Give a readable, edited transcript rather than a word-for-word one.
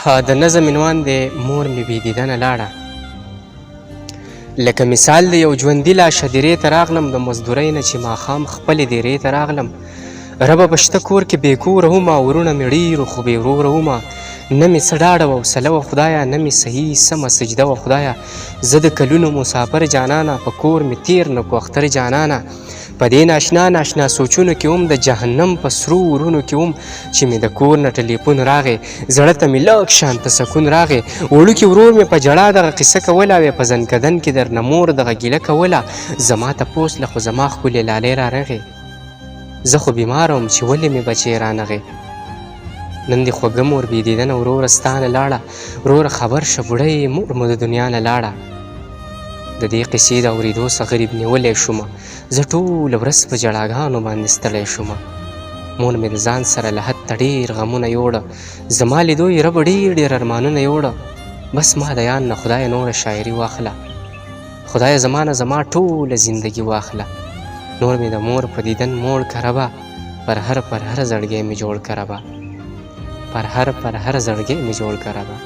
د نظم عنوان دی مور مې بې دیدنه لاړه. لکه مثال د یو ژوندي لاشه دیرې ته راغلم، د مزدورۍ نه چې ماښام خپلې دیرې ته راغلم. ربه په شته کور کې بې کوره ومه، ورونه مې ډېرو خو بې وروره ومه. نه مې څه ډاډه وه حوصله وه خدایه، نه مې صحیح سمه سجده وه خدایه. زه د کلونو مسافر جانانه، په کور مې تېر نه کو اختر جانانه. په دې ناشنا ناشنا سوچونو کې هم، د جهنم په سرو ورونو کې هم، چې مې د کور نه ټلیفون راغی، زړه ته مې لږ شانته سکون راغی. وړوکي ورور مې په ژړا دغه قصه کوله، او په زنکدن کې درنه مور دغه ګیله کوله. زما تپوس له خو زما ښکلې لالۍ رانغې، زه خو بیماره وم چې ولې مې بچې رانغې. نن دې خوږه مور بې دیدنه وروره ستا نه لاړه. وروره خبر شه بوډۍ مور مو د دنیا نه لاړه. د دې قصې د اورېدو څخه غریب نیولی شومه، زه ټوله ورځ په ژړاګانو باندې ستړی شومه. مور مې د ځان سره له حد ته ډېر غمونه یوړه، زما لیدو یې ربه ډېر ډېر ارمانونه یوړه. بس ما د یان نه خدایه نوره شاعري واخله، خدایه زما نه زما ټوله زندګي واخله. نور مې د مور په دیدن موړ که ربه، پر هر زړګی مې جوړ که ربه، پر هر زړګی مې جوړ که ربه.